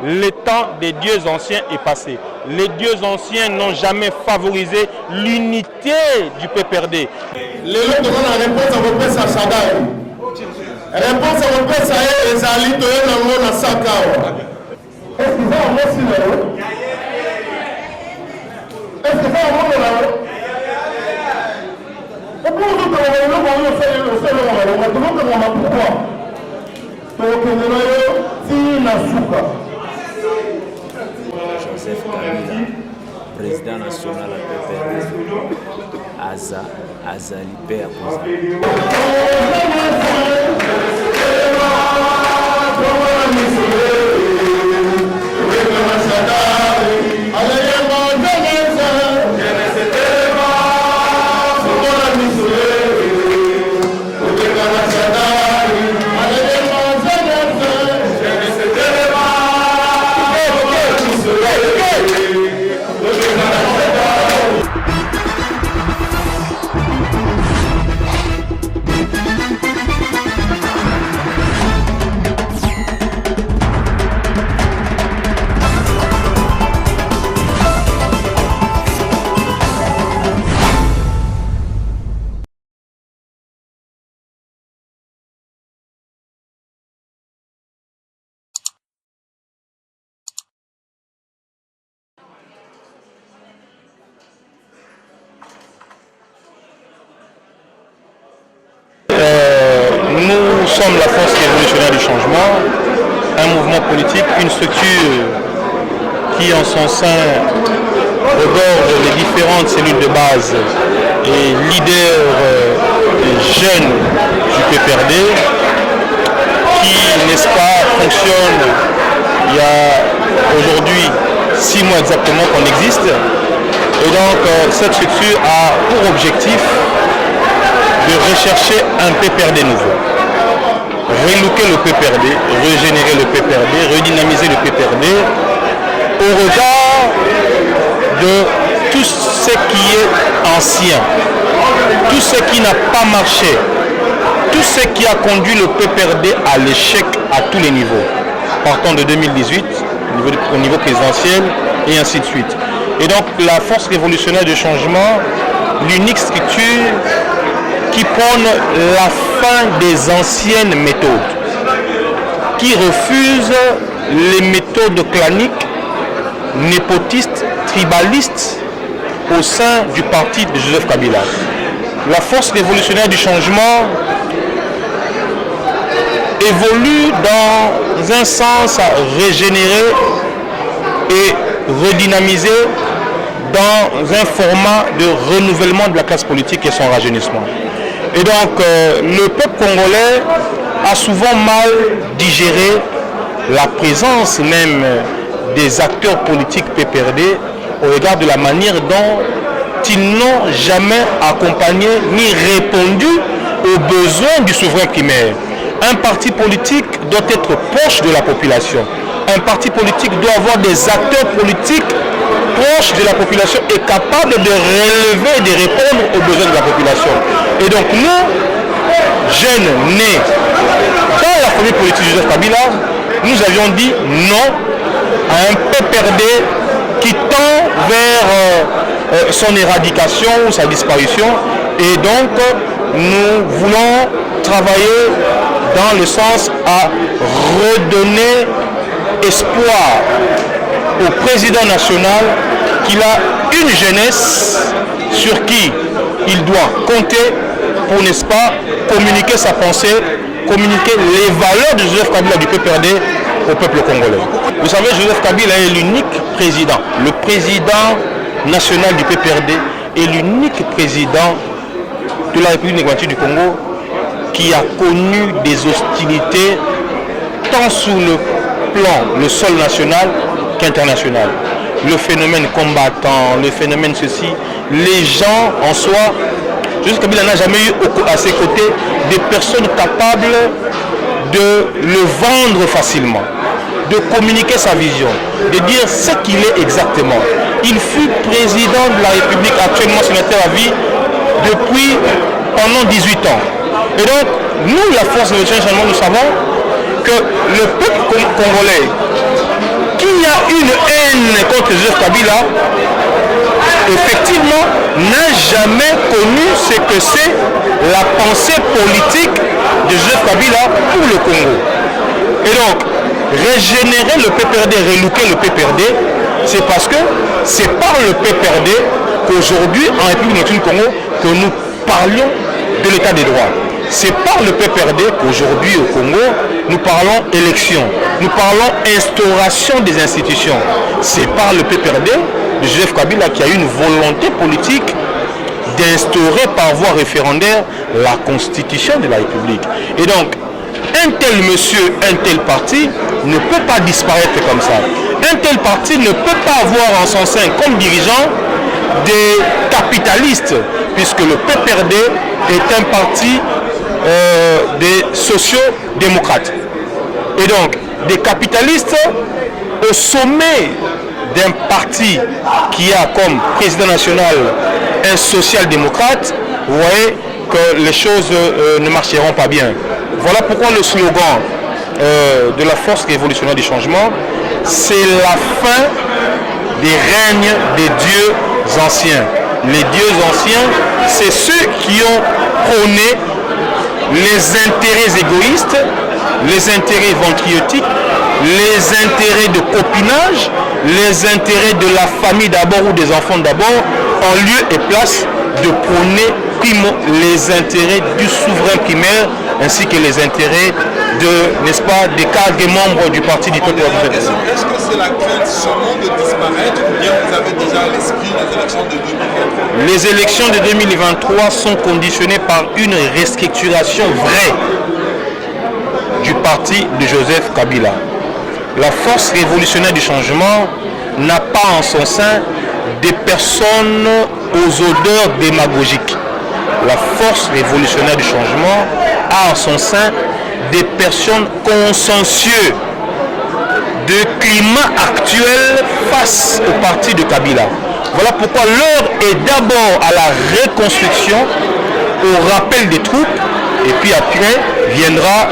le temps des dieux anciens est passé. Les dieux anciens n'ont jamais favorisé l'unité du PPRD. Les gens donnent la réponse à vos pères à Chadaï. Réponse à vos pères à Ezali, de l'Angon à Sakao. Est-ce que ça va aussi là-haut? Est-ce que ça va aussi là-haut? Pourquoi vous dites que vous avez le seul pourquoi? Joseph Kabila, président national à PPRD, Azali Père. Nous sommes la force révolutionnaire du changement, un mouvement politique, une structure qui en son sein regorge les différentes cellules de base et leader jeunes du PPRD qui, n'est-ce pas, fonctionne il y a aujourd'hui 6 mois exactement qu'on existe. Et donc cette structure a pour objectif de rechercher un PPRD nouveau. Relooker le PPRD, régénérer le PPRD, redynamiser le PPRD au regard de tout ce qui est ancien, tout ce qui n'a pas marché, tout ce qui a conduit le PPRD à l'échec à tous les niveaux, partant de 2018 au niveau présidentiel et ainsi de suite. Et donc la force révolutionnaire du changement, l'unique structure qui prône la fin des anciennes méthodes, qui refuse les méthodes claniques, népotistes, tribalistes au sein du parti de Joseph Kabila. La force révolutionnaire du changement évolue dans un sens à régénérer et redynamiser dans un format de renouvellement de la classe politique et son rajeunissement. Et donc, le peuple congolais a souvent mal digéré la présence même des acteurs politiques PPRD au regard de la manière dont ils n'ont jamais accompagné ni répondu aux besoins du souverain primaire. Un parti politique doit être proche de la population. Un parti politique doit avoir des acteurs politiques proches de la population et capables de relever et de répondre aux besoins de la population. Et donc nous, jeunes nés dans la famille politique de Joseph Kabila, nous avions dit non à un PPRD qui tend vers son éradication ou sa disparition. Et donc nous voulons travailler dans le sens à redonner espoir au président national qu'il a une jeunesse sur qui il doit compter pour, n'est-ce pas, communiquer sa pensée, communiquer les valeurs de Joseph Kabila du PPRD au peuple congolais. Vous savez, Joseph Kabila est l'unique président, le président national du PPRD est l'unique président de la République démocratique du Congo qui a connu des hostilités tant sur le plan, le sol national qu'international. Le phénomène combattant, le phénomène ceci, les gens en soi, Joseph Kabila n'a jamais eu à ses côtés des personnes capables de le vendre facilement, de communiquer sa vision, de dire ce qu'il est exactement. Il fut président de la République, actuellement sénateur à vie, depuis pendant 18 ans. Et donc, nous, la force de changement, nous savons que le peuple congolais contre Joseph Kabila, effectivement, n'a jamais connu ce que c'est la pensée politique de Joseph Kabila pour le Congo. Et donc, régénérer le PPRD, relooker le PPRD, c'est parce que c'est par le PPRD qu'aujourd'hui, en République du Congo, que nous parlions de l'état des droits. C'est par le PPRD qu'aujourd'hui au Congo, nous parlons élection, nous parlons instauration des institutions. C'est par le PPRD de Joseph Kabila qui a eu une volonté politique d'instaurer par voie référendaire la constitution de la République. Et donc, un tel monsieur, un tel parti ne peut pas disparaître comme ça. Un tel parti ne peut pas avoir en son sein comme dirigeant des capitalistes, puisque le PPRD est un parti des sociaux-démocrates. Et donc, des capitalistes au sommet d'un parti qui a comme président national un social-démocrate, vous voyez que les choses ne marcheront pas bien. Voilà pourquoi le slogan de la force révolutionnaire du changement, c'est la fin des règnes des dieux anciens. Les dieux anciens, c'est ceux qui ont prôné les intérêts égoïstes, les intérêts ventriotiques, les intérêts de copinage, les intérêts de la famille d'abord ou des enfants d'abord, en lieu et place de prôner les intérêts du souverain primaire ainsi que les intérêts de, n'est-ce pas, des cadres et membres du parti du peuple. Est-ce que c'est la crainte seulement de disparaître ou bien vous avez déjà à l'esprit les élections de 2023? Les élections de 2023 sont conditionnées par une restructuration vraie du parti de Joseph Kabila. La force révolutionnaire du changement n'a pas en son sein des personnes aux odeurs démagogiques. La force révolutionnaire du changement a en son sein des personnes consensueuses de climat actuel face au parti de Kabila. Voilà pourquoi l'heure est d'abord à la reconstruction, au rappel des troupes, et puis après viendra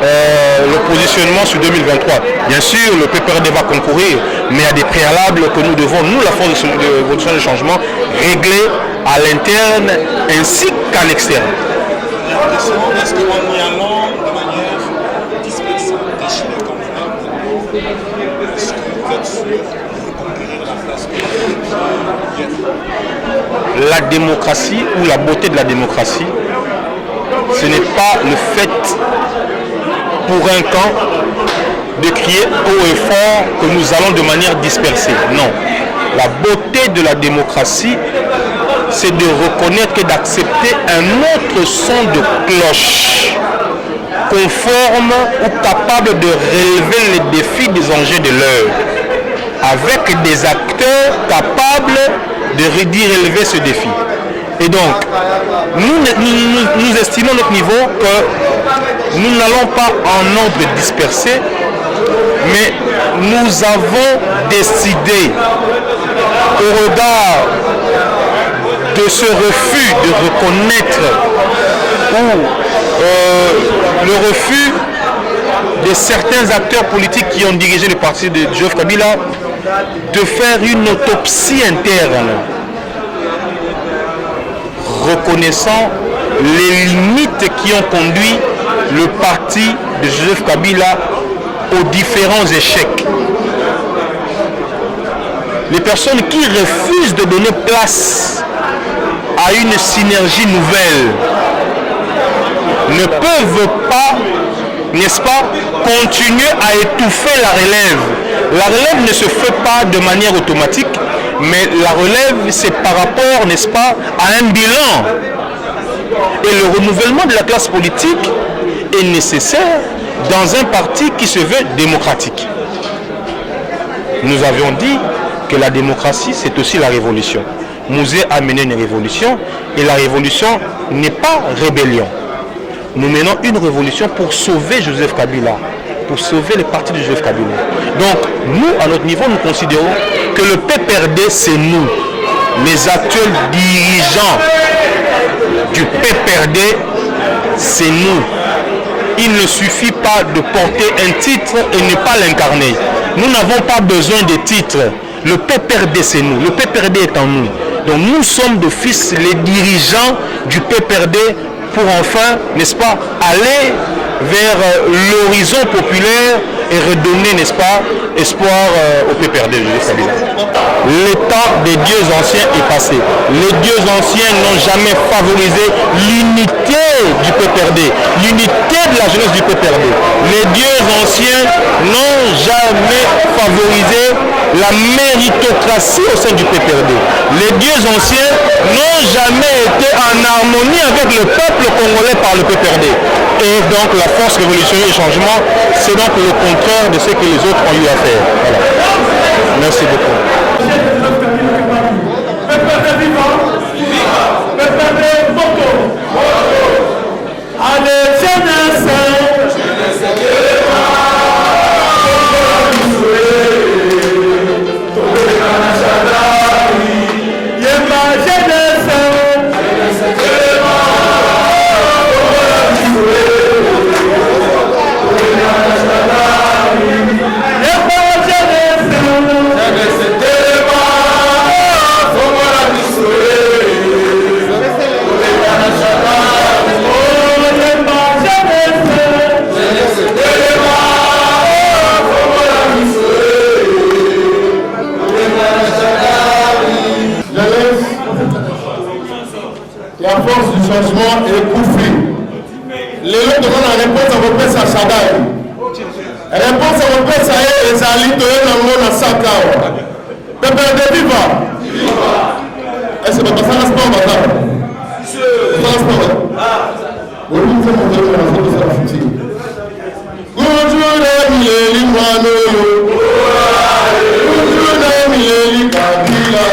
le positionnement sur 2023. Bien sûr, le PPRD va concourir, mais il y a des préalables que nous devons, nous, la force de révolution du changement, régler à l'interne ainsi qu'à l'externe. Est-ce qu'en y allant de manière dispersée, déchirée comme vous, est-ce que vous êtes sûr de conquérir la place que vous La démocratie ou la beauté de la démocratie, ce n'est pas le fait pour un camp de crier haut et fort que nous allons de manière dispersée. Non. La beauté de la démocratie, c'est de reconnaître et d'accepter un autre son de cloche conforme ou capable de relever les défis des enjeux de l'heure, avec des acteurs capables de relever ce défi. Et donc, nous estimons notre niveau que nous n'allons pas en nombre dispersé, mais nous avons décidé, au regard de ce refus de reconnaître ou le refus de certains acteurs politiques qui ont dirigé le parti de Joseph Kabila, de faire une autopsie interne, reconnaissant les limites qui ont conduit le parti de Joseph Kabila aux différents échecs. Les personnes qui refusent de donner place à une synergie nouvelle ne peuvent pas, n'est-ce pas, continuer à étouffer la relève. La relève ne se fait pas de manière automatique, mais la relève, c'est par rapport, n'est-ce pas, à un bilan. Et le renouvellement de la classe politique est nécessaire dans un parti qui se veut démocratique. Nous avions dit que la démocratie, c'est aussi la révolution. Mouzé a mené une révolution et la révolution n'est pas rébellion. Nous menons une révolution pour sauver Joseph Kabila, pour sauver le parti de Joseph Kabila. Donc, nous, à notre niveau, nous considérons que le PPRD, c'est nous, les actuels dirigeants du PPRD, c'est nous. Il ne suffit pas de porter un titre et ne pas l'incarner. Nous n'avons pas besoin de titres. Le PPRD, c'est nous. Le PPRD est en nous. Donc nous sommes de fils les dirigeants du PPRD pour enfin, n'est-ce pas, aller vers l'horizon populaire et redonner, n'est-ce pas, espoir au PPRD. L'état des dieux anciens est passé. Les dieux anciens n'ont jamais favorisé l'unité du PPRD, l'unité de la jeunesse du PPRD. Les dieux anciens n'ont jamais favorisé la méritocratie au sein du PPRD. Les dieux anciens n'ont jamais été en harmonie avec le peuple congolais par le PPRD. Et donc la force révolutionnaire et changement, c'est donc le contraire de ce que les autres ont eu à faire. Voilà. Merci beaucoup. Et à force du changement est couffé. Les gens demandent la réponse à vos pères à Chadaï. Réponse à vos pères à Ezali, Toyen, Sakao. PPRD viva. Est-ce que ça reste pas en bataille? Ça reste pas en bataille. Oui, nous sommes en train de faire ça la fatigue. Bonjour, Emile Mano. Bonjour, Emile Kabila.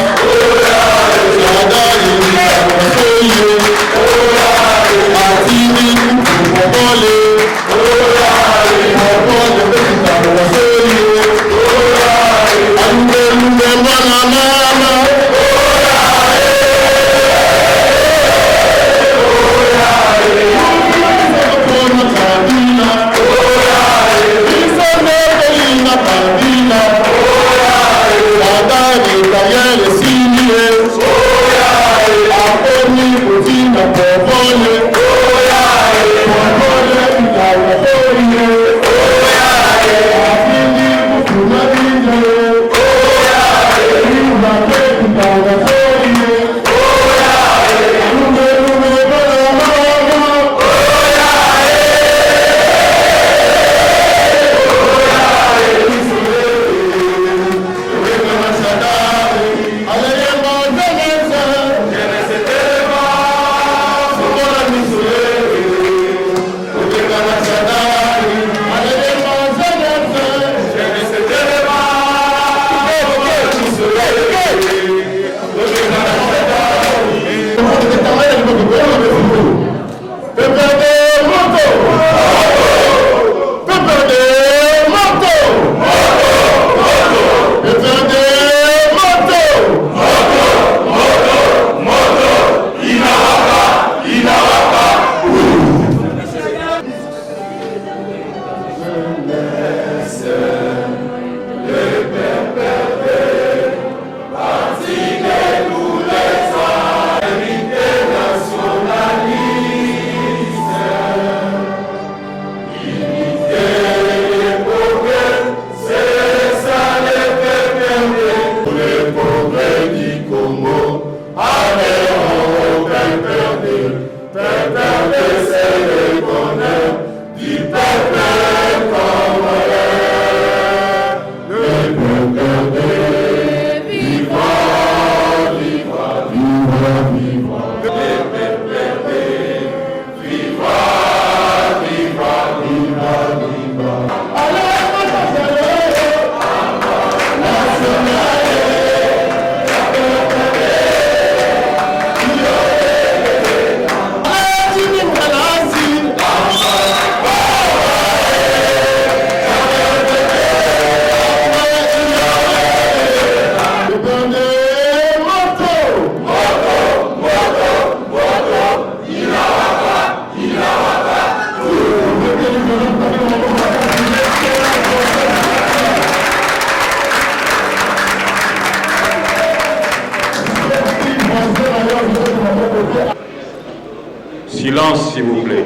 Silence, s'il vous plaît.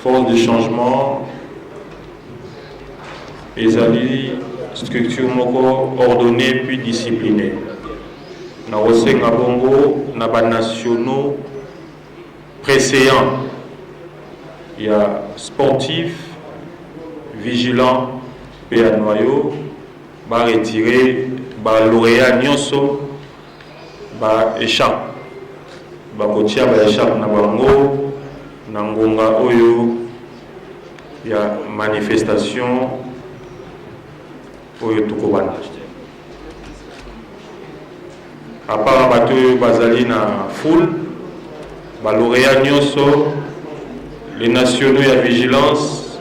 Force du changement. Ezali structure moko ordonnée puis disciplinée. Na osenga bongo na ba nationaux préséants. Il y a sportif, vigilant, et à noyau, ba retiré, ba lauréat nyonso, ba échappe. Ba kotia ba échappe na bango, na ngonga oyo, il y a manifestation oyo tukobana. À part bato bazali na foule, ba lauréat nyonso, les nationaux et la vigilance,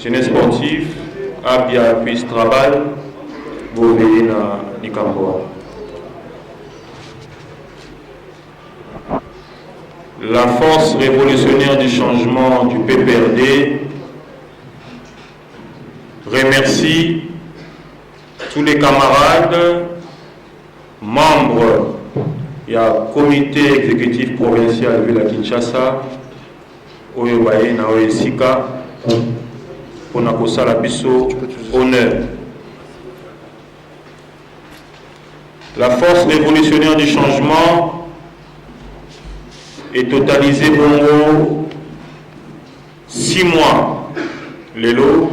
jeunesse sportive, Abia puis travail, vous veillez dans Nikamboa. La force révolutionnaire du changement du PPRD remercie tous les camarades, membres, il y a comité exécutif provincial de la Kinshasa, Oyobaye na Oyesika, pour nakosala biso honneur. La force révolutionnaire du changement est totalisée bongo 6 mois, l'élo,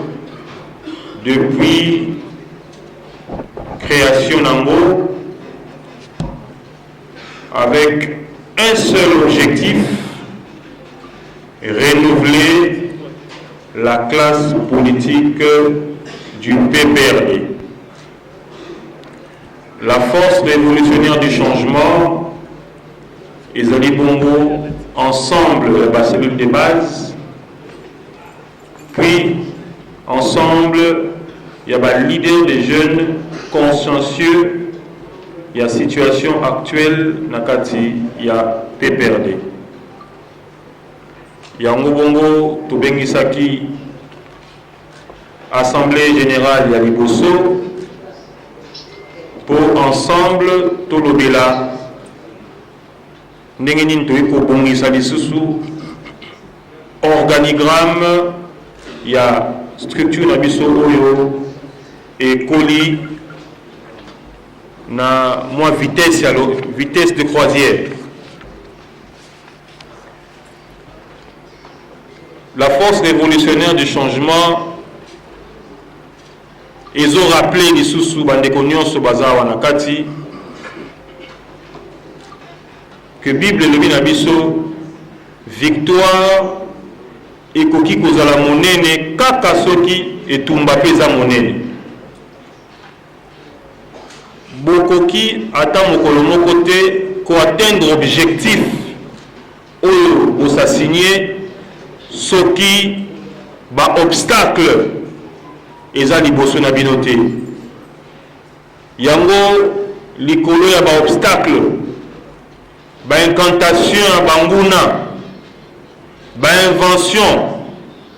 depuis création d'Ango, avec un seul objectif, renouveler la classe politique du PPRD. La force révolutionnaire du changement, Ezali Bongo, ensemble la cellule de base, puis ensemble, il y a le leader des jeunes consciencieux, il y a la situation actuelle, Nakati, il y a PPRD. Yango Bongo, Tobengisaki, Assemblée Générale ya Liboso, pour ensemble, Tolobela, Nengenin Toiko Bongisa Lisusu, organigramme, il y a structure Nabiso Oyo, et colis, na moins vitesse de croisière. La force révolutionnaire du changement, ils ont rappelé les sous Bandekonion Sobaza Wanakati que Bible le Binabiso, victoire et Koki Kozala Monene, Kakasoki et Tumbapeza Monene. Bokoki attend mon côté pour atteindre l'objectif où ça signé. Soki ba obstacle eza liboso na binote yango likolo ya ba obstacle ba incantation ya banguna ba invention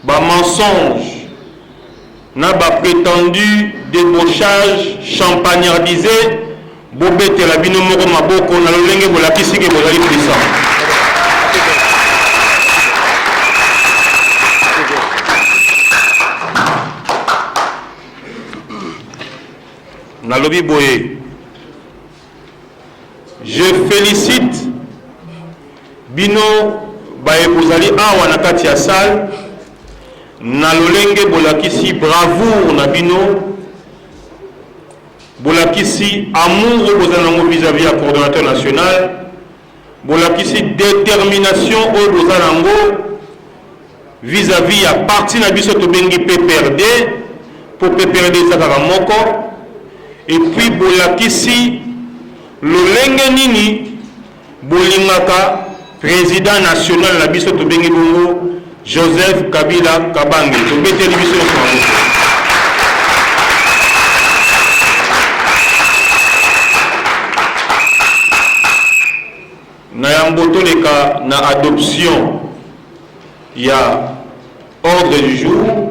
ba mensonge na ba prétendu débauchage champagnardisé bobetela bino moko maboko na lolenge bolakisi ke bozali puissant. Nalobi Boye, je félicite Bino Baye Bozali Awa Nakati ya salle, Nalolenge Bolakisi bravoure na Bino, Bolakisi amour Bozanango vis-à-vis à coordonnateur national, Bolakisi détermination au Bozanango vis-à-vis à parti Nabiso Tobengi PPRD, pour PPRD Zakaramoko. Et puis bolakisi lolenge nini bolingaka président national na biso to bengi bongo Joseph Kabila Kabange to beteli biso na yamboto leka na adoption ya ordre du jour.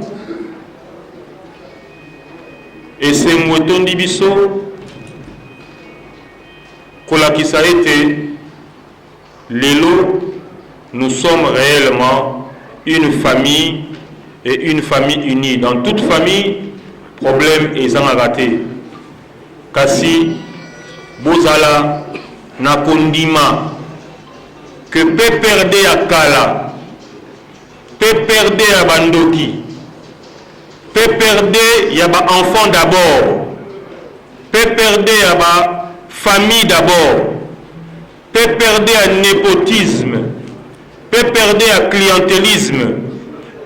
Et c'est Mouetondi Biso Kolakisa été Lelo, nous sommes réellement une famille et une famille unie. Dans toute famille, problème est en raté. Kasi, Bozala, Nakondima, que peut perdre à Kala, peut perdre à Bandoki, peut perdre à enfant d'abord, peut perdre à famille d'abord, peut perdre à népotisme, peut perdre à clientélisme,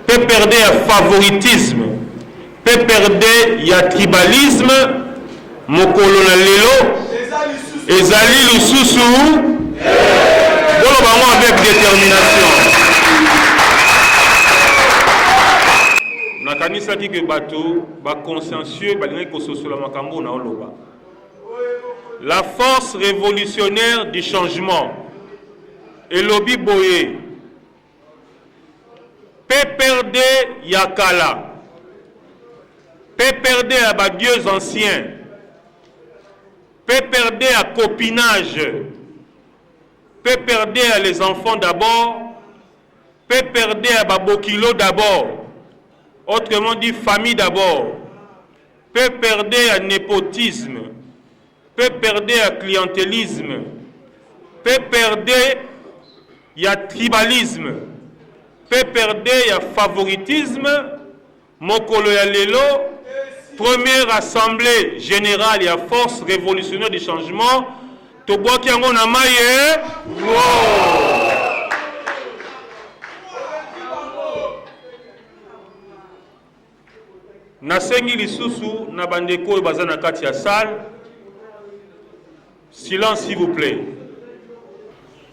peut perdre à favoritisme, peut perdre à tribalisme, mokolo na lelo, ezali lususu, bolo bango avec détermination. Nakanisa ki ke bato, ba consciencieux, ba lingi ko sosola makambo na oloba. La force révolutionnaire du changement, Elobi Boye, PPRD Yakala, PPRD à bas dieux anciens, PPRD à copinage, PPRD à les enfants d'abord, PPRD à Babokilo d'abord, autrement dit famille d'abord, PPRD à népotisme, PPRD à clientélisme, PPRD à tribalisme, PPRD à favoritisme, Mokolo ya lelo, première assemblée générale et à force révolutionnaire du changement, Toboa ki yango na maye, Nasengi lisusu na bandeko bazana kati ya salle. Silence s'il vous plaît.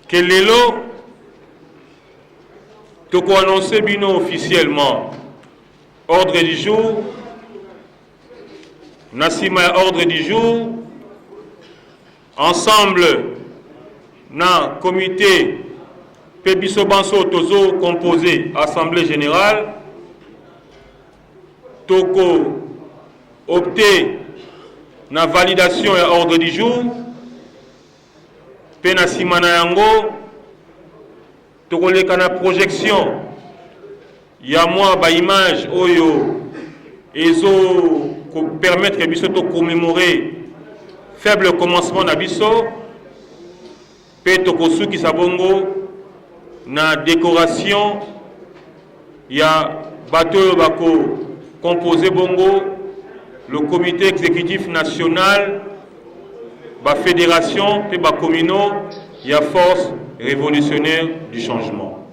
Que lelo toko annoncer bino officiellement ordre du jour. Nasima ordre du jour. Ensemble na comité Pebiso Banso Tozo composé assemblée générale. Toko opté na validation et ordre du jour. Pena simana yango toko leka na projection ya moi ba image oyo ezo permettre que biso to commémorer faible commencement na biso pe toko suki sabongo na décoration ya bateau bako composé bongo le comité exécutif national, la fédération, et la communaux, il y a force révolutionnaire du changement.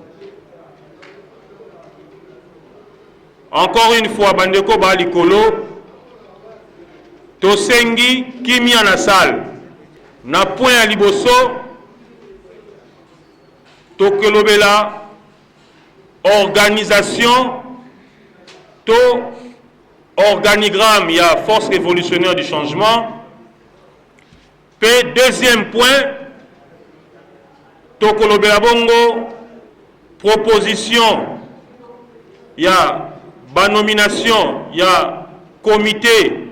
Encore une fois, Bandeko Balikolo, Tosengi, Kimi à la salle, na point à Liboso, Tokelobela, organisation, to organigramme, il y a force révolutionnaire du changement. Puis deuxième point, Tokolobela Bongo, proposition, il y a ba nomination, il y a comité,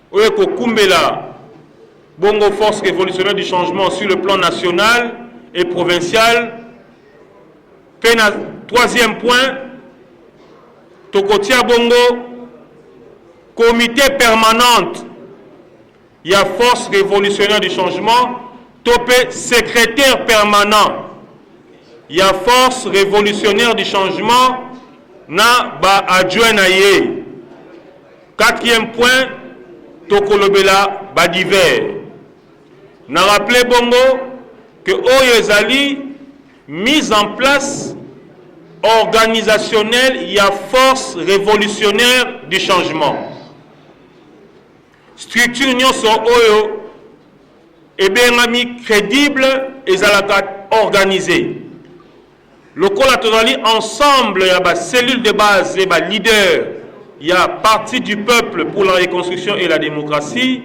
Oyeko Kumbela, Bongo force révolutionnaire du changement sur le plan national et provincial. Puis troisième point, Tokotia Bongo, comité permanente, il y a force révolutionnaire du changement, Topé secrétaire permanent, il y a force révolutionnaire du changement, na ba adjoint naye. Quatrième point, Tokolobela ba divers. Na rappelé Bongo que Oyezali mise en place organisationnelle, il y a force révolutionnaire du changement. Structure nyonso oyo ebengami crédible et zalaka organisée. Le collatéral ensemble, il y a ba cellule de base et ba leader, il y a parti du peuple pour la reconstruction et la démocratie.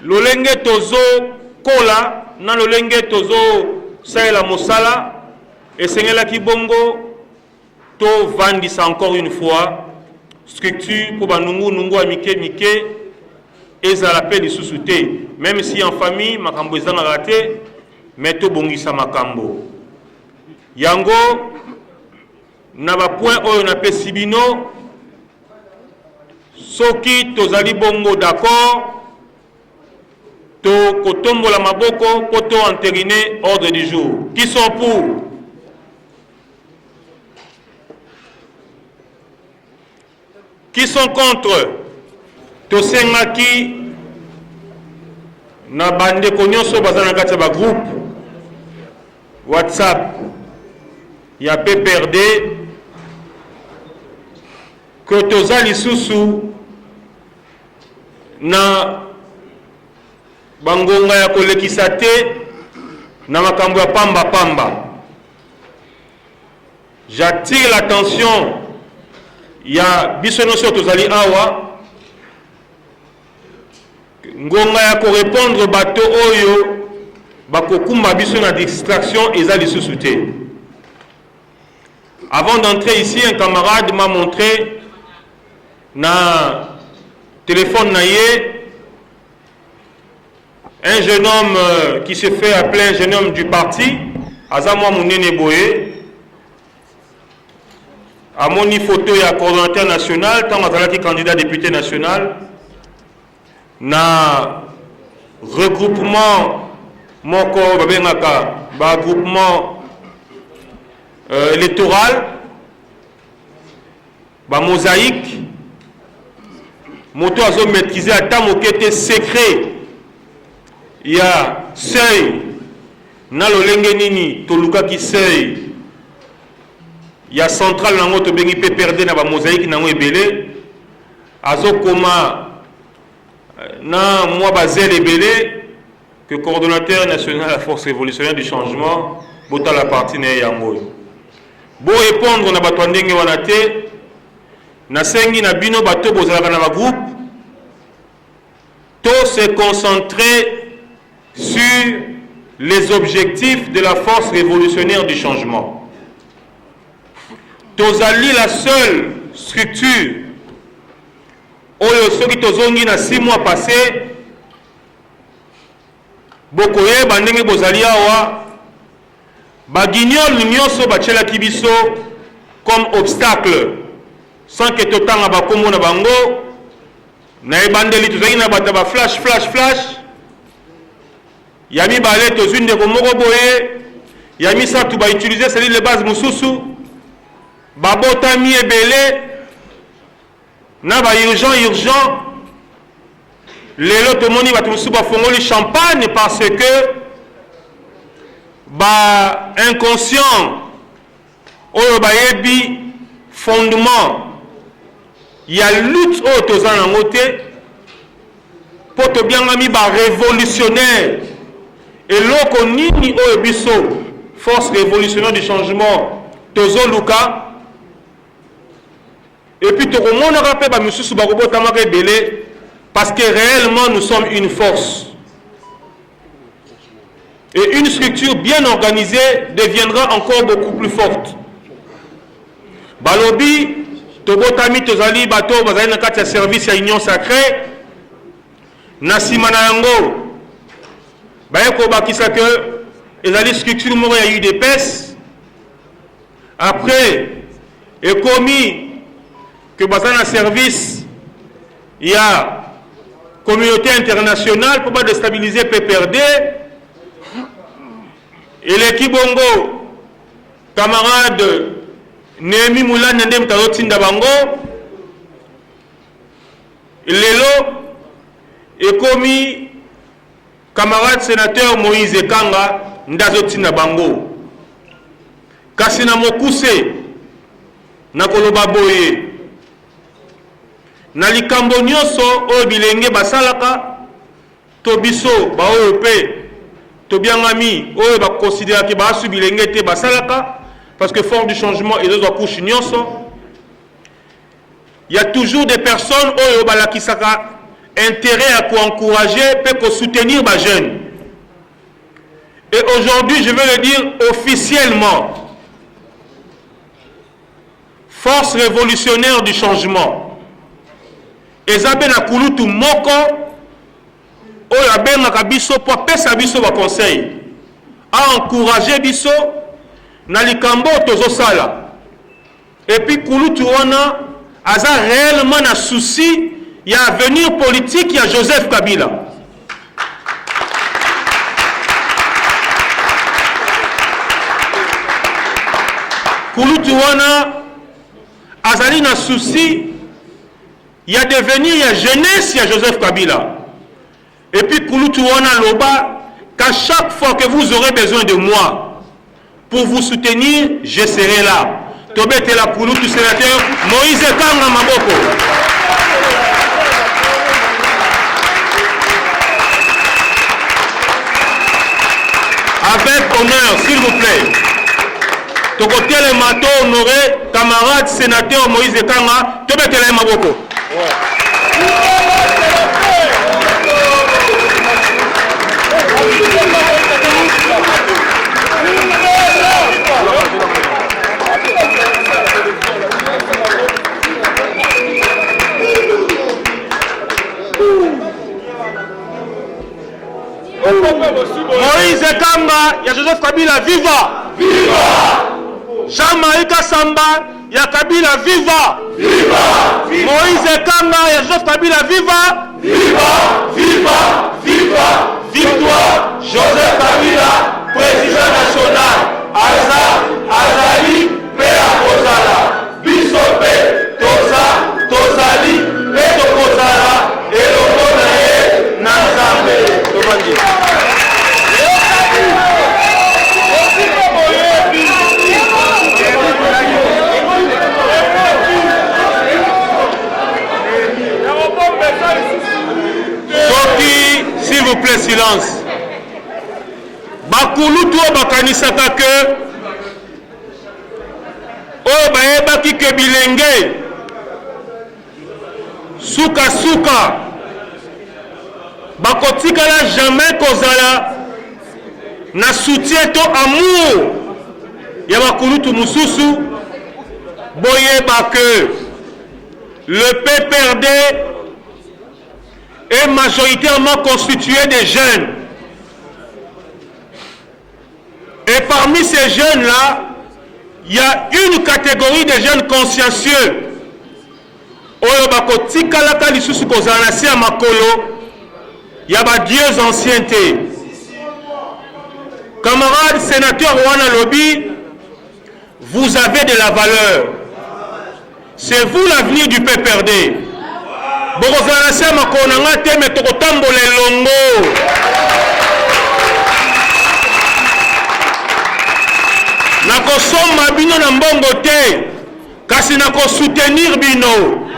Lolenge tozo kola na lolenge tozo saela mosala. Et Seigneur Kibongo, to vandis encore une fois, structure pour Banungu Amike Mike, et ça l'appelle de sous-souté. Même si en famille, ma cambouizan a raté, mais tobongisa makambo yango na ba point oyo na pesi bino soki tozali bongo d'accord to kotombola maboko po to entériner ordre du jour. Qui sont pour? Qui sont contre? Tosengaki na bande konyoso bazana kati ba groupe WhatsApp ya PPRD que tozali susu na bangonga ya kolekisa te na makambo ya pamba pamba. J'attire l'attention ya biso nyonso tozali awa ngonga ya ko répondre bato oyo bakokumba biso na distraction eza lisusu te. Avant d'entrer ici, un camarade m'a montré na téléphone naïe un jeune homme qui se fait appeler un jeune homme du parti, Azamwa Mounene Boye, à mon photo et à coordonnateur national, tant que candidat député national, na regroupement moko babengaka ba groupement électoral, ba mosaïque, moto azo maîtriser à tant mokété secret. Il y a seuil na lolenge nini toluka ki seuil. Il y a central nango to bengi pe perdre na ba mosaïque nango ebele azo koma na moi bazel ebele que coordonnateur national de la force révolutionnaire du changement bota la partie na yango. Bo répondre na bato ndenge wana te na sengi na bino bato bozalaka na ba groupe to se concentrer sur les objectifs de la force révolutionnaire du changement. Tozali la seule structure oyo soki tozongi na 6 mois passés bokoye bandenge bozali awa baguignol nyonso bachelaki biso comme obstacle sans que totanga bakombo na bango na ebandeli tozali na bato ba flash yami balé tozwi ndeko moko boye yami satu ba utiliser sali les bases mususu babotami ebele na ba urgent lelo tomoni bato mususu bafongoli champagne parce que ba inconscient oyo bayebi fondement ya lutte oyo toza nango te po tobiangami ba révolutionnaire eloko nini oyo biso force révolutionnaire du changement tozoluka et puis tokomonaka mpe bamisusu bakobotamaka ebele parce que réellement nous sommes une force et une structure bien organisée deviendra encore beaucoup plus forte. Balobi tobotami tozali bato bazali na kati ya service ya union sacrée na nsima na yango baye kobakisa que ezali structure moko ya UDPS après ekomi que bazali na service ya communauté internationale pour déstabiliser PPRD et l'équipe bongo camarade Némi Moulane ndem tazotinda bango lelo ekomi camarade sénateur Moïse Kanga ndazotinda bango kasi na mokuse na koloba boye na likambo nyonso oyo bilenge basalaka to biso baoyo pe tobiangami oyo bakonsidéraki baasu bilenge te basalaka parce que force du changement et d'autres couches nyonso il y a toujours des personnes oyo balakisaka intérêt à encourager peut soutenir les jeunes. Et aujourd'hui, je veux le dire officiellement, force révolutionnaire du changement. Ezabe na kulutu moko oyo abengaka biso po pesa biso ba conseil. a encouragé biso na likambo tozosala. Et puis kulutu wana aza réellement na souci ya avenir politique ya Joseph Kabila. Kulutu wana azali na souci ya devenir ya jeunesse ya Joseph Kabila. Et puis kulutu wana loba qu'à chaque fois que vous aurez besoin de moi pour vous soutenir, je serai là. Tobete la kulutu sénateur Moïse Kanga Maboko. Avec honneur, s'il vous plaît. Tokote le mato honoré camarade sénateur Moïse Kanga, Tobete la Maboko. Moïse Kanga, ya Joseph Kabila, viva! Viva! Jean-Marie Kassamba, ya Kabila, viva! Viva! Moïse Kanga, ya Joseph Kabila, viva! Viva! Viva! Viva! Victoire! Joseph Kabila, président national! Azali, Pea Kozala! Bisope, Tozali, Peto Kozala, Elokonae, Nanzambe! S'il vous plaît, silence. Bakulutu bakanisaka que o baebaki ke bilenge suka bakotikala jamais kozala na soutien to amour ya bakulutu mususu boyeba que le PPRD est majoritairement constitué de jeunes. Et parmi ces jeunes-là, il y a une catégorie de jeunes consciencieux. Oyo bako tikalaka lisusu kozala si ya makolo, ya ba dieux ancienneté. Camarade sénateur Wana Lobi, vous avez de la valeur. C'est vous l'avenir du PPRD. Bokozala si ya makolo nanga te me tokotambola elongo. Nakosomba bino na mbongo te, kasi nako soutenir bino.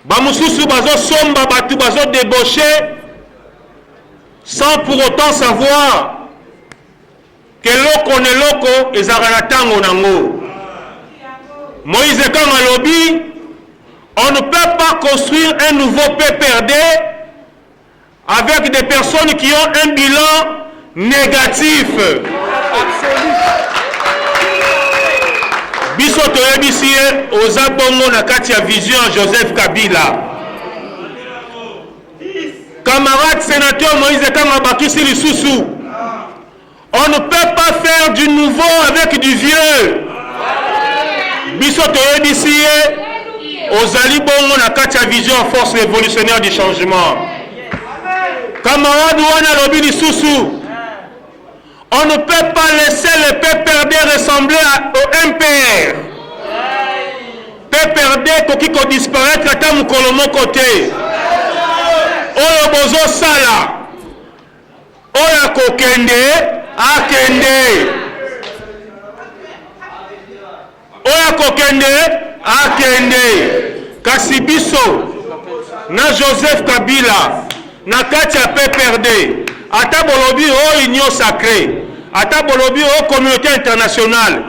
Ba mususu bazo somba batu bazo débaucher sans pour autant savoir que loko ne loko ezaka na tango nango. Moïse Kanga lobi, on ne peut pas construire un nouveau PPRD avec des personnes qui ont un bilan négatif. Biso toyebisi oza bongo na kati ya vision Joseph Kabila. Camarade sénateur Moïse Kanga bakisi lisusu. On ne peut pas faire du nouveau avec du vieux. Biso toyebisi ozali bongo na kati ya vision force révolutionnaire du changement. Camarade wana lobi lisusu. On ne peut pas laisser le PPRD ressembler au MPR. PPRD koki ko disparaître ata mukolo moko te. Oyo bozo sala. Oyo kokende akende. Oyo kokende akende. Kasi biso na Joseph Kabila na kati ya PPRD. Ata bolobi o union sacrée, ata bolobi o communauté internationale.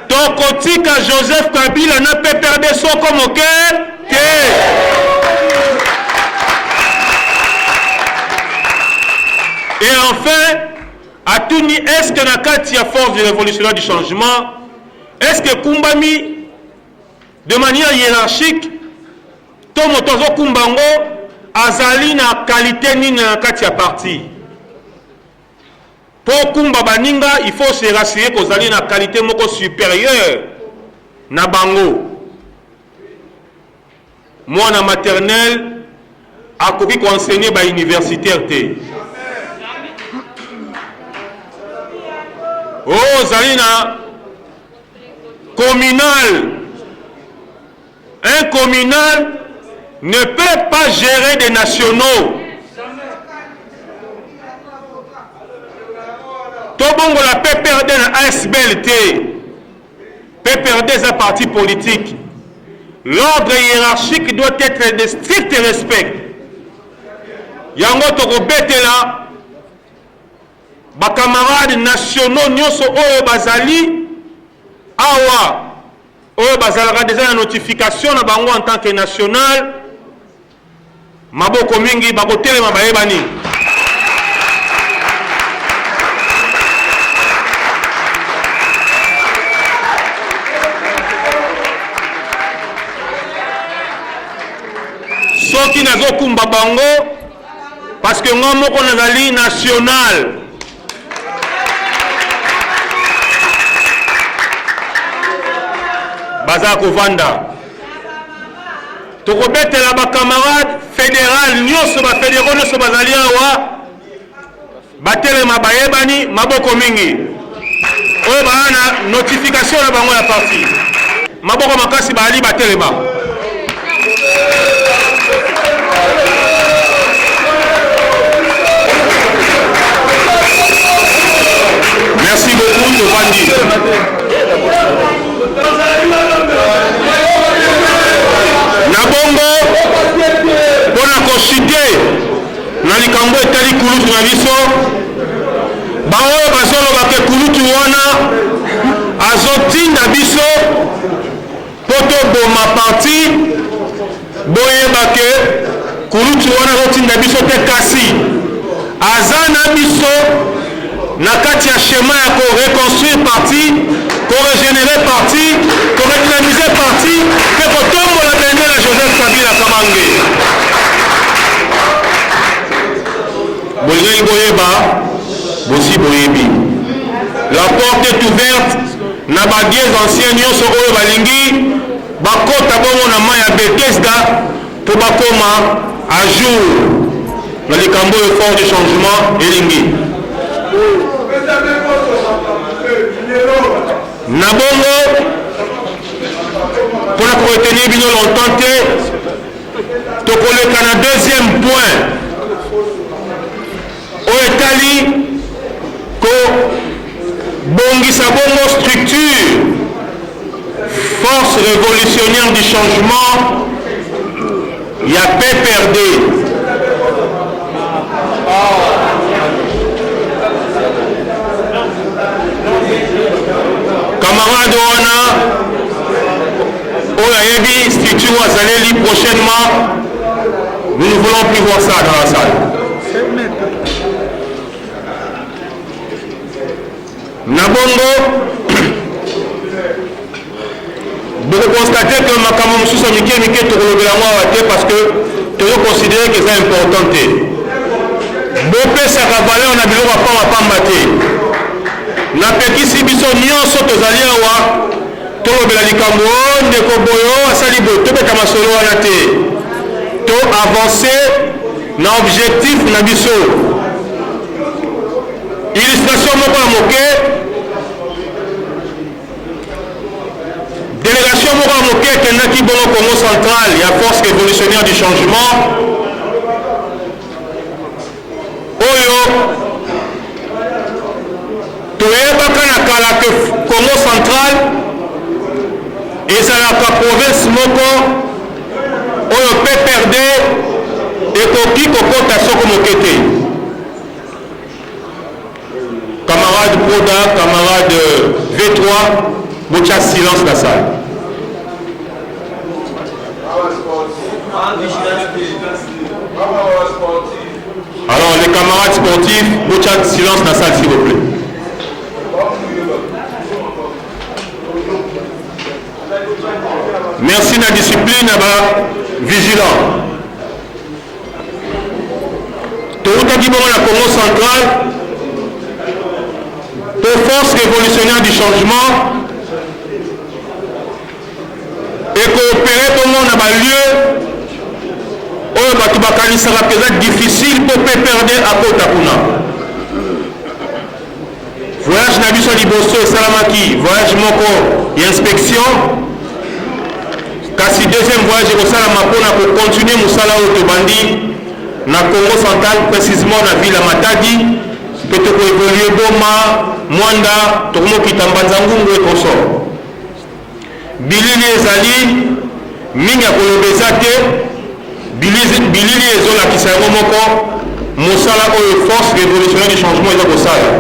Tokotika Joseph Kabila na PPRD soko moke te. Et enfin, atuni est-ce que na kati ya force du révolutionnaire du changement, est-ce que kumbami de manière hiérarchique to motozo kumbango azali na qualité nini na kati ya parti? Pour kumba baninga, il faut se rassurer qu'on a une qualité moko supérieure na bango. Moi, en maternelle, à côté qu'on enseigne à l'université. Oh, Zalina, communal. Un communal ne peut pas gérer des nationaux. Tobongo la PPRD na ASBLT. PPRD est un parti politique. L'ordre hiérarchique doit être de strict respect. Yango toko betela ba camarades nationaux nyonso oyo bazali awa oyo bazalaka déjà la notification na bango en tant que national maboko mingi bakotelema bayebani. Soki nazokumba bango parce que nga moko nazali national. Baza kovanda tokobetela ba camarade fédéral nyonso ba fédéraux nyonso bazali awa batelema bayebani maboko mingi oyo bana notification na bango ya parti maboko makasi bali batelema. Merci beaucoup Tovandi. Nabongo pona koshite na likambo etali kulutu na biso baoyo bazoloba ke kulutu wana azotinda biso po toboma parti boyeba ke kulutu wana azotinda biso te kasi aza na biso na kati ya schéma ya koreconstruire parti korégénérer parti koredynamiser parti mpe kotombola bendela Joseph Kabila Kabange. Bolingi boyeba bosi boyebi la porte est ouverte na badies anciens nyonso oyo balingi bakota bongo na mai ya Bethesda po bakoma à jour na likambo oyo fort du changement elingi. Nabongo pour la retenir bien longtemps te koleka na deuxième point au Italie ko bongisa bongo structure force révolutionnaire du changement il y a PPRD. Camarade wana oyo ayebi structure azaleli prochainement, nous ne voulons plus voir ça dans la salle. Nabongo vous constatez que makambo mosusu ya mike mike tokolobela yango awa te parce que tozoconsidere que eza important te bopesaka valeur na biloko apambapamba te napekisi biso nyonso tozali awa tolobela likambo o ndeko boyo asali boye tobeta masolo wana te to avance na objectif na biso illustration moko ya moke délégation moko ya moke ekendaki bongo Congo central ya force révolutionnaire du changement oyo toyebaka na kala ke Congo central ezalaka province moko oyo PPRD ekoki kokota soko moke te. Camarade Proda, camarade V3, botia silence la salle. Alors les camarades sportifs, botia silence la salle s'il vous plaît. Merci de la discipline, vigilant. Tout à la Congo centrale, aux forces révolutionnaires du changement et coopérer pour mon lieu où Batubakani sera peut-être difficile pour PPRD à Kotakuna. Voyage Nabiso Liboso et Salamaki, voyage Moko et inspection. Kasi deuxième voyage au Salamapona pour continuer Moussala Otobandi na Congo central, précisément dans la ville de Matadi, peut-être pour évoluer Boma, Mwanda, Tourmo Kitambanzangungu et consort. Bilili ezali mingi ya kolobeza te bilili ezolakisa yango moko mosala oyo force révolutionnaire du changement eza kosala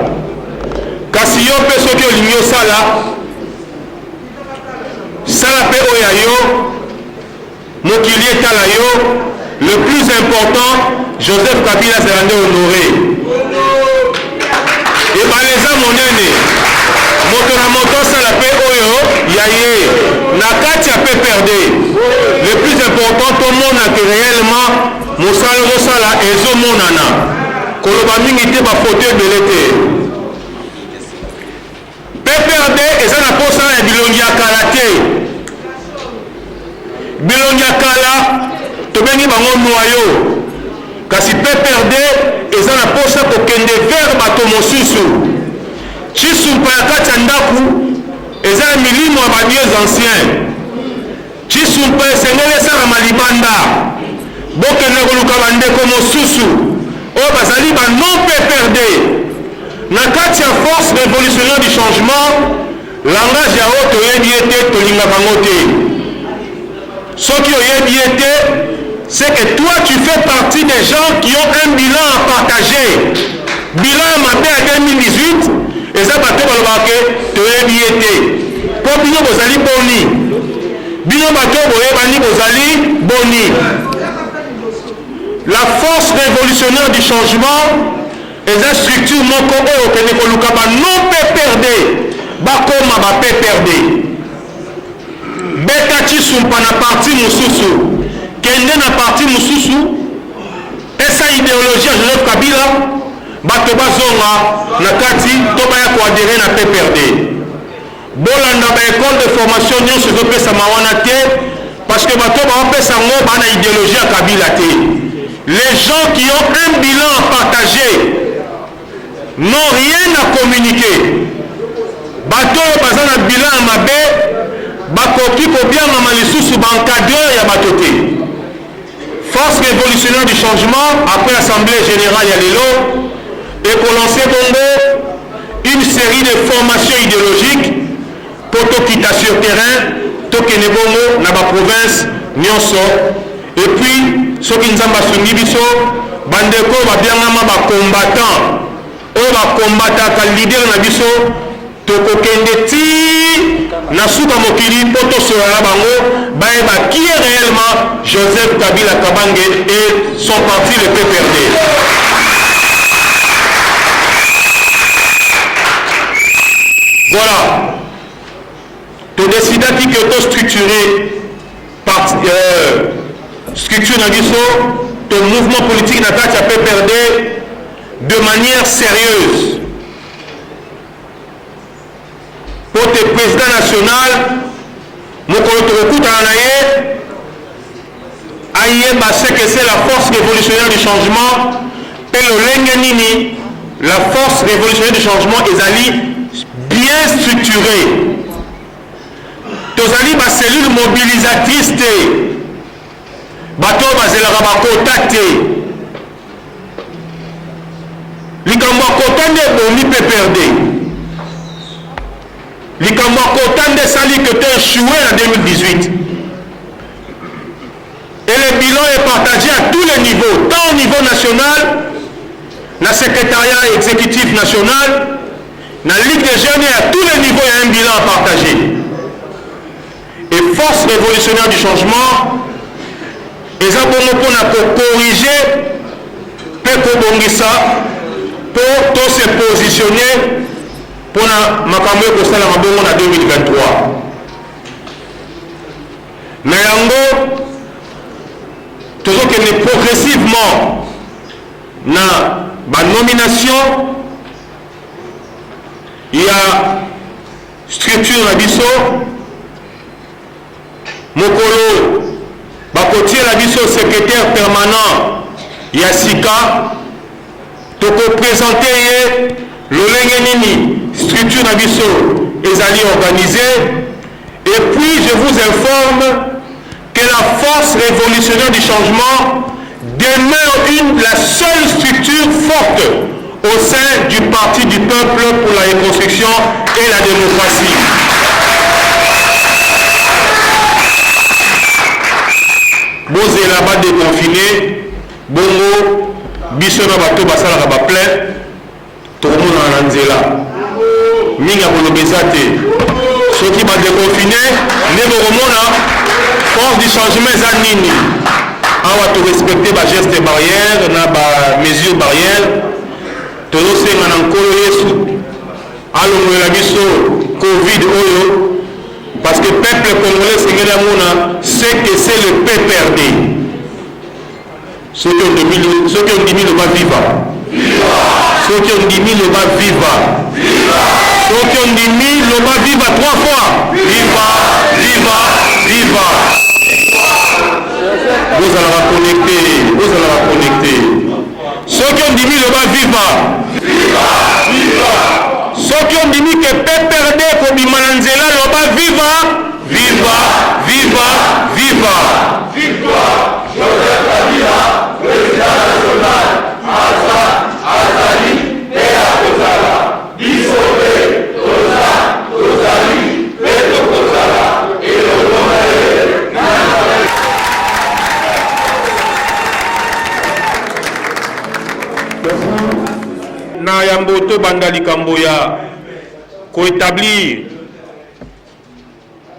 kasi yo mpe soki olingi osala sala mpe oyo ya yo mokili etala yo le plus important Joseph Kabila azala nde honoré ebale eza monene moto na moto asala mpe oyo ya ye na kati ya PPRD le plus important tomonaka réellement mosala ozosala ezomonana koloba mingi te bafoto ebele te PPRD eza na posa ya bilongi ya kala te bilongi ya kala tobengi bango noyo kasi PPRD eza na posa kokende vers bato mosusu Chisumpa ya kati ya ndaku eza na milimo ya badieux ancien Chisumpa esengeli esala malibanda bokende koluka bandeko mosusu oyo bazali banon PPRD na kati ya force révolutionnaire du changement langage ya oyo toyebi ete tolingaka ngo te soki oyebi ete c'est que toi tu fais partie des gens qui ont un bilan à partager bilan ya mabe ya 2018 eza bato balobaka ke toyebi ye te mpo bino bozali boni bino bato boyebani bozali boni la force révolutionnaire du changement eza structure moko oyo okende koluka banon PPRD bakoma ba PPRD beta Chisumpa na parti mosusu kende na parti mosusu esa idéologie ya Joseph Kabila bato bazonga na kati to baya koadere na PPRD bolanda baécole de formation nyonso ezopesama wana te parce que bato baopesa ngo bana idéologie ya Kabila te les gens qui ont un bilan à partager n'ont rien à communiquer bato oyo baza na bilan ya mabe bakoki kobiangama lisusu baencadreur ya bato te force révolutionnaire du changement après l'assemblée générale ya lelo et pour lancer bongo une série de formations idéologiques pour tout quitter sur terrain, tout qui n'est bongo dans la province, nyonso. Et puis, ceux qui nous ont soumis biso, bandeko va bien nama ba combattant, o ba combattant ka leader na biso, to kokende ti na suka mokili poto so la bango, ba qui est réellement Joseph Kabila Kabange et son parti le PPRD. Voilà. Tu décides que tu structuré structure ton mouvement politique n'a pas PPRD de manière sérieuse. Pour tes présidents nationaux, mon c'est que c'est la force révolutionnaire du changement. La force révolutionnaire du changement est bien structurée. Tozali ba cellule mobilisatrice te bato bazelaka bakota te likambo akota nde bomi PPRD likambo akota nde sali que tu échoué en 2018 et le bilan est partagé à tous les niveaux tant au niveau national na secrétariat exécutif national na Ligue des jeunes et à tous les niveaux il y a un bilan à partager. Et force révolutionnaire du changement, ils ont pour corriger, pour tous se positionner pour la Makamwe Kostala Mabongo en 2023. Mais yango, toujours qu'elle est progressivement na nomination il y a structure na biso mokolo bakotier la biso secrétaire permanent ya sika toko présenter ye lolenge nini structure na biso ezali organisée. Et puis je vous informe que la force révolutionnaire du changement demeure la seule structure forte au sein du Parti du peuple pour la reconstruction et la démocratie. Bozela ba déconfiné, bongo, biso na bato basala ba plein, tout le monde en anzela. Minga bolobezate. Ceux qui vont déconfiner, les force du changement est nini. On va respecter les gestes barrières, les mesures barrières. Tout le monde est en Yesu. Alors, la mission Covid, parce que le peuple congolais, c'est que c'est le PPRD. Ceux qui ont dit le va vivre. Ceux qui ont dit le va vivre. Ceux qui ont dit le va vivre 3 fois. Viva, viva, viva. Vous allez la connecter. Ceux qui ont dit le va vivre. Viva, viva. Ceux qui ont dit que PPRD pour Bimananzela le va vivre. Viva, viva, viva. Victoire, Joseph Kabila, président national, Azali, Théa Kozala, Dissolvé, Tozali, Pedro Kozala, et le na yamboto bandali kamboya ko établir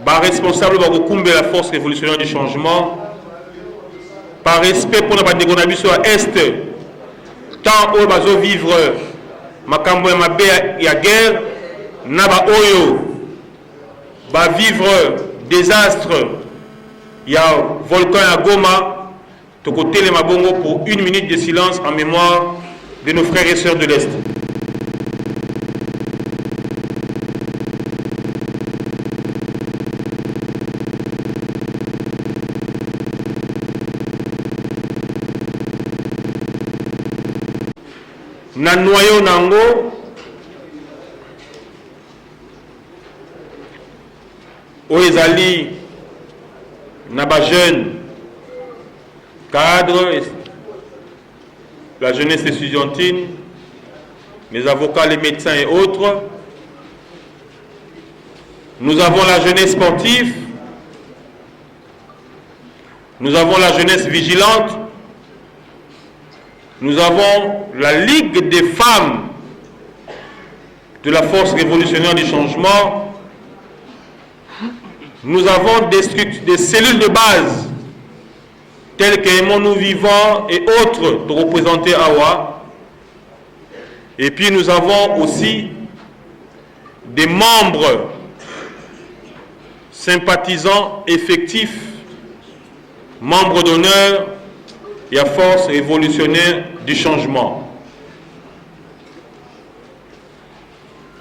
par responsable de la force révolutionnaire du changement, par respect pour la dégonabis à Est, tant au bazo vivre makambo ya mabe ya guerre, naba oyo ba vivre désastre ya volcan à Goma, to côté les mabongo pour 1 minute de silence en mémoire de nos frères et sœurs de l'Est. Na noyau nango oyo ezali na ba jeune cadre, la jeunesse estudiantine, les avocats, les médecins et autres. Nous avons la jeunesse sportive, nous avons la jeunesse vigilante, nous avons la Ligue des femmes de la force révolutionnaire du changement. Nous avons des cellules de base telles que Aimons Nous Vivants et autres de représenter Awa. Et puis nous avons aussi des membres sympathisants effectifs, membres d'honneur et à force révolutionnaire du changement.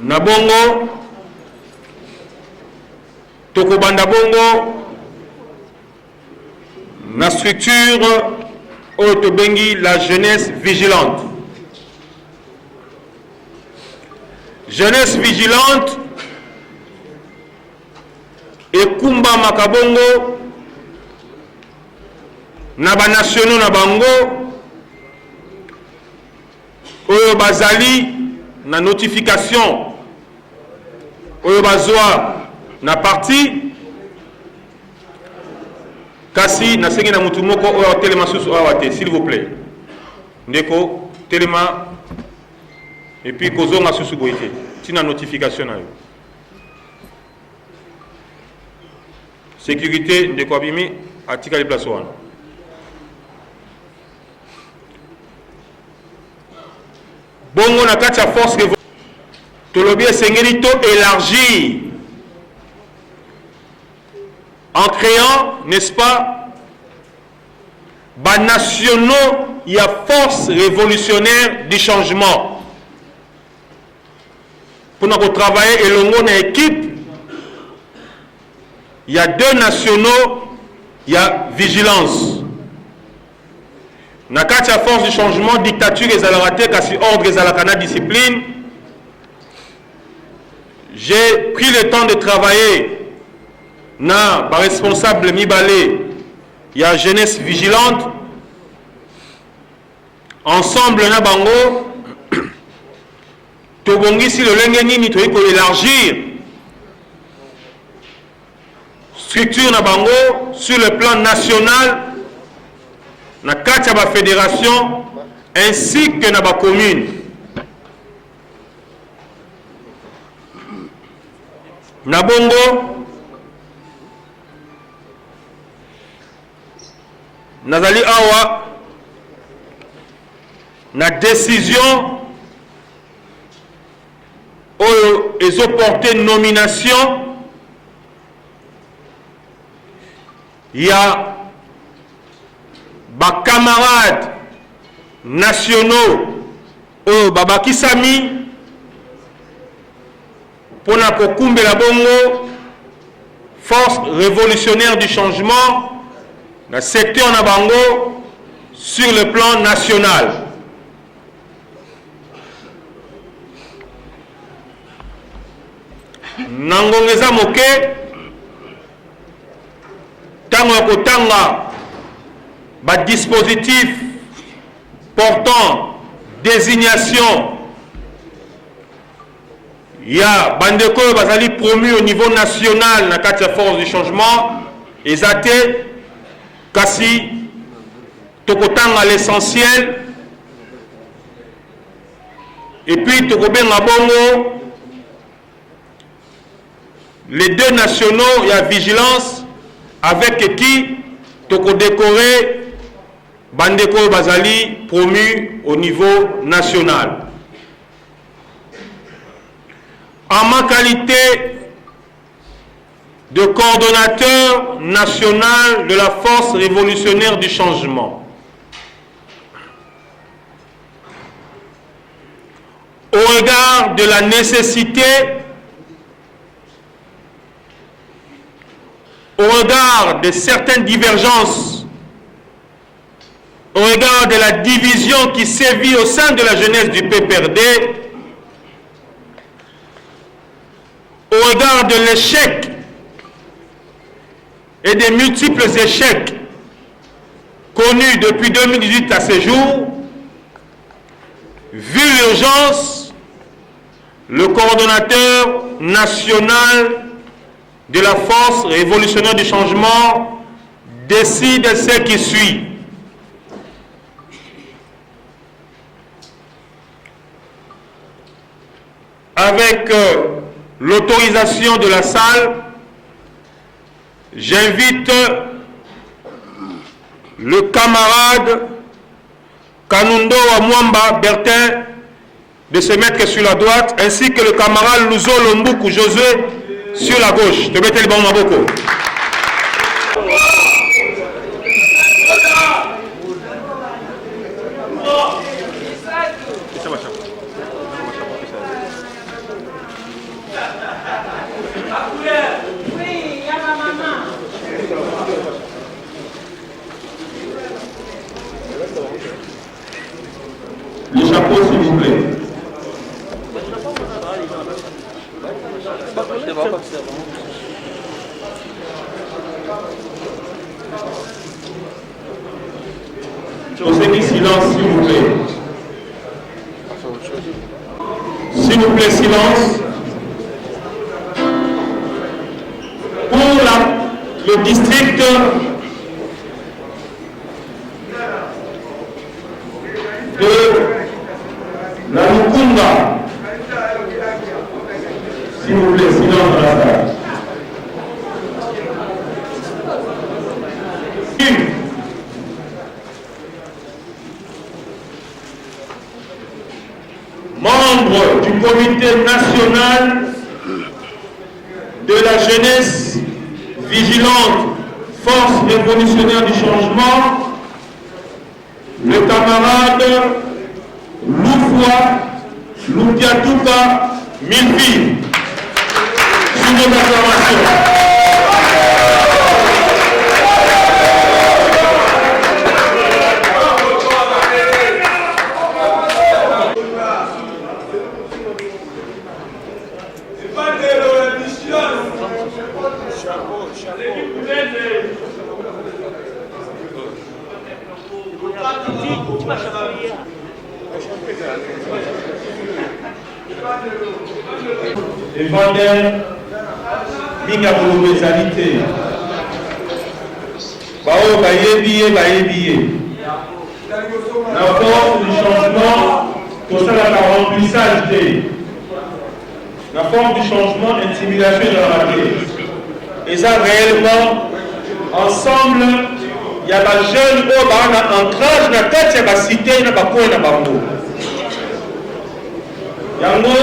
Nabongo, Tokobanda Bongo, na structure Otobengi, la jeunesse vigilante. Jeunesse vigilante et Kumba Makabongo, Naba nationaux na bango, Oyo bazali na notification, Oyo bazwa na parti, kasi na sengi na mutu moko oyo telema susu awate, s'il vous plaît. Ndeko telema et puis kozonga susu boite. Tina notification na yo. Sécurité ndeko abimi atika les places wana. Bongo na kati ya force tolobi esengeli to élargir en créant, n'est-ce pas, bas nationaux, il y a force révolutionnaire du changement. pour travailler et l'ongo na équipe. Il y a 2 nationaux, il y a vigilance. Na kati ya force du changement, dictature ezalaka te kasi ordre ezalaka na discipline. J'ai pris le temps de travailler na ba responsable mibale, il y a jeunesse vigilante. Ensemble na bango tobongisi lolenge nini toyi ko élargir structure na bango sur le plan national na kati ya ba fédération ainsi que na ba commune. Na bongo nazali awa na décision oyo ezoporte nomination ya ba camarades nationaux oyo babakisami pona kokumbela bongo force révolutionnaire du changement na secteur na bango sur le plan national. Nangongeza moke tango ya kotanga ba dispositif portant désignation ya bandeko bazali promu au niveau national na kati ya force du changement ezate kasi tokotanga l'essentiel et puis tokobenga bongo les 2 nationaux, il y a vigilance avec qui toko décoré Bandeko Bazali promu au niveau national. En ma qualité de coordonnateur national de la force révolutionnaire du changement, au regard de la nécessité, au regard de certaines divergences, au regard de la division qui sévit au sein de la jeunesse du PPRD, au regard de l'échec et des multiples échecs connus depuis 2018 à ce jour, vu l'urgence, le coordonnateur national de la force révolutionnaire du changement décide ce qui suit. Avec l'autorisation de la salle, j'invite le camarade Kanundo Amwamba Bertin de se mettre sur la droite, ainsi que le camarade Luzo Lombuku Josué sur la gauche. De mettre le bon maboko. Les chapeaux, s'il vous plaît. Posez silence, s'il vous plaît. S'il vous plaît, silence. Pour le district de la Mukunda, s'il vous plaît, silence dans la salle. Membre du comité national de la jeunesse vigilante, force révolutionnaire du changement, le camarade Loufoua Loupiatouka 1000 vies. Sur vos acclamations. Evander Binga Bolobezalité Bao Bayebiye la force du changement pour ça la remplissage la force du changement intimidation dans la vie et ça réellement ensemble il y a la jeune qui a un ancrage dans la tête de la cité dans la coin de Bango Yango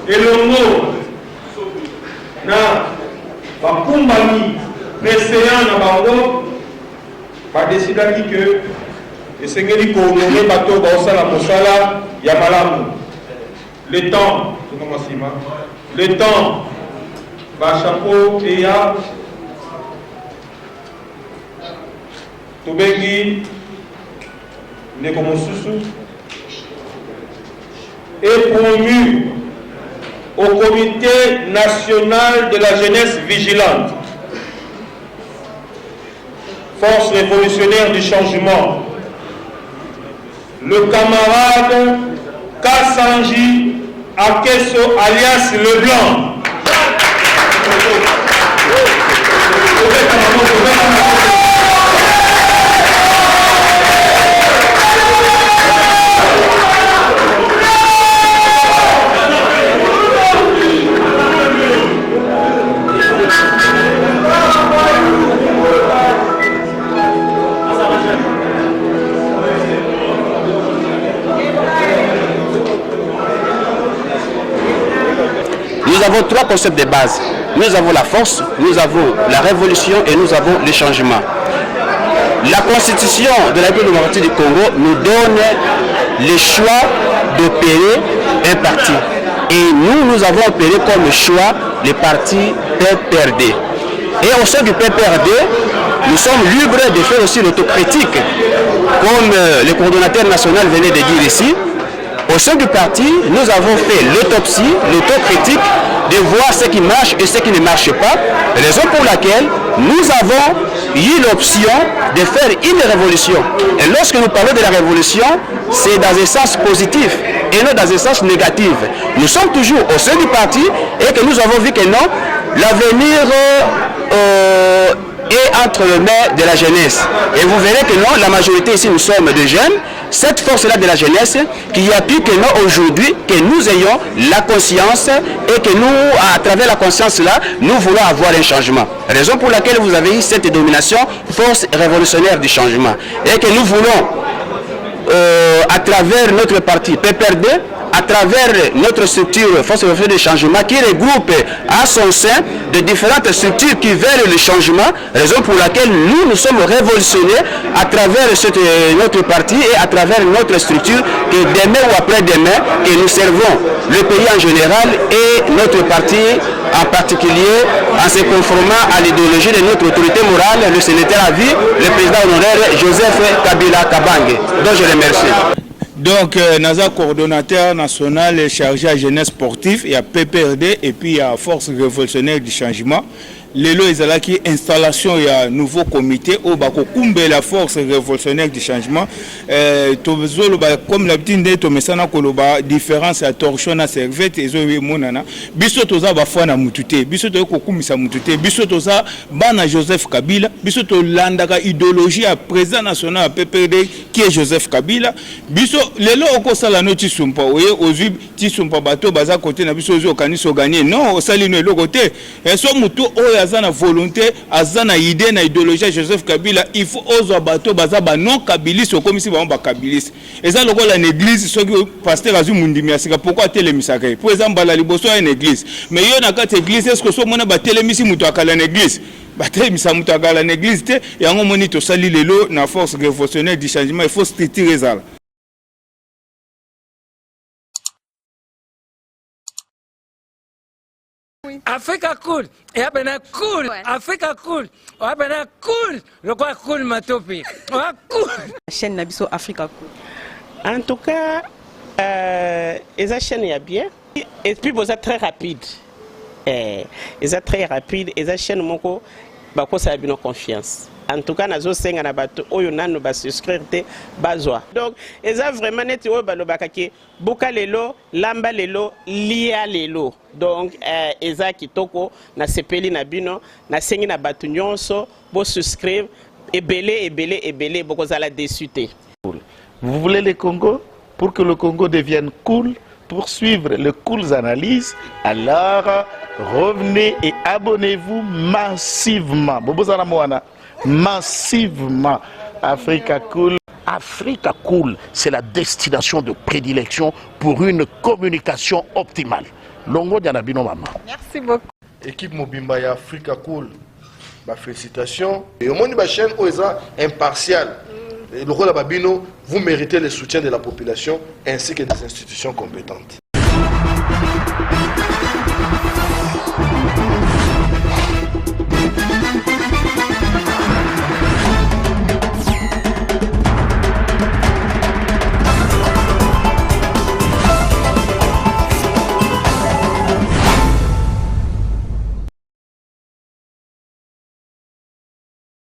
et le mot na bakumbami précédent na bango ba décidaki que esengeli ko nommer bato ba osala mosala ya malamu le temps ba chapeau et ya tobengi ndeko mosusu est promu au Comité national de la jeunesse vigilante, force révolutionnaire du changement, le camarade Kassanji Akeso alias Leblanc. Nous avons trois concepts de base. Nous avons la force, nous avons la révolution et nous avons le changement. La constitution de la République démocratique du Congo nous donne le choix d'opérer un parti. Et nous avons opéré comme choix le parti PPRD. Et au sein du PPRD, nous sommes libres de faire aussi l'autocritique, comme le coordonnateur national venait de dire ici. Au sein du parti, nous avons fait l'autopsie, l'autocritique, de voir ce qui marche et ce qui ne marche pas. Raison pour laquelle nous avons eu l'option de faire une révolution. Et lorsque nous parlons de la révolution, c'est dans un sens positif et non dans un sens négatif. Nous sommes toujours au sein du parti et que nous avons vu que non, l'avenir est entre les mains de la jeunesse. Et vous verrez que non, la majorité ici, nous sommes des jeunes. Cette force-là de la jeunesse qui appuie que nous aujourd'hui, que nous ayons la conscience et que nous, à travers la conscience-là, nous voulons avoir un changement. Raison pour laquelle vous avez eu cette dénomination force révolutionnaire du changement. Et que nous voulons, à travers notre parti PPRD, à travers notre structure force révolutionnaire du changement qui regroupe à son sein de différentes structures qui veulent le changement, raison pour laquelle nous sommes révolutionnés à travers notre parti et à travers notre structure que demain ou après-demain que nous servons le pays en général et notre parti en particulier en se conformant à l'idéologie de notre autorité morale, le sénateur à vie, le président honoraire Joseph Kabila Kabange, dont je remercie. Donc, Naza coordonnateur national chargé à jeunesse sportive, il y a PPRD et puis il y a Force révolutionnaire du changement. Lelo ezalaki installation ya nouveau comité au bakokumbe la force révolutionnaire du changement comme l'habitude to mesana koloba différence ya torchon na servette ezo monana biso toza bafwa na mutute biso to kokumisa mutute biso toza bana Joseph Kabila biso to landaka idéologie ya président national ya PPRD qui est Joseph Kabila biso lelo okosala no tisumpa oye ozwi tisumpa bato baza côté na biso ozo kanisa gagner non osali no eloko te so mutu oya azana volonté azana idée na idéologie Joseph Kabila il faut ozo bato baza ba non kabilis comme si ba kabilis et ça lokola une église soki pasteur azu mundimi asika pourquoi telemisaka pour exemple la liboso ya une église mais yo na kati église est-ce que so mona ba telemisi mutu akala na église ba telemisa mutu akala na église te yango moni to sali lelo na force révolutionnaire du changement il faut structurer ça. Africa cool. Et après cool. Africa cool. Après cool. Le quoi cool matopi. Cool. La chaîne Nabiso Africa cool. En tout cas, les chaînes y a bien. Et puis vous êtes très rapide. Ils sont très rapides. Les chaînes moko bako ça a bien confiance. En tout cas, nazo senga na bato oyo nanu ba souscrire te bazwa. Donc, ils ont vraiment neti oyo balobaka ke boka lelo, lamba lelo, lia lelo. Donc, ils ont kitoko na sepeli na bino, na sengi na bato nyonso bo souscrire ebele boko za la désuté. Vous voulez le Congo? Pour que le Congo devienne cool, pour suivre les cool analyses, alors revenez et abonnez-vous massivement. Massivement. Africa Cool. Africa Cool, c'est la destination de prédilection pour une communication optimale. Longo Dianabino Mama. Merci beaucoup. Équipe Mobimba et Africa Cool, félicitations. Et au monde de la chaîne, impartial. Et le rôle de Babino, vous méritez le soutien de la population ainsi que des institutions compétentes.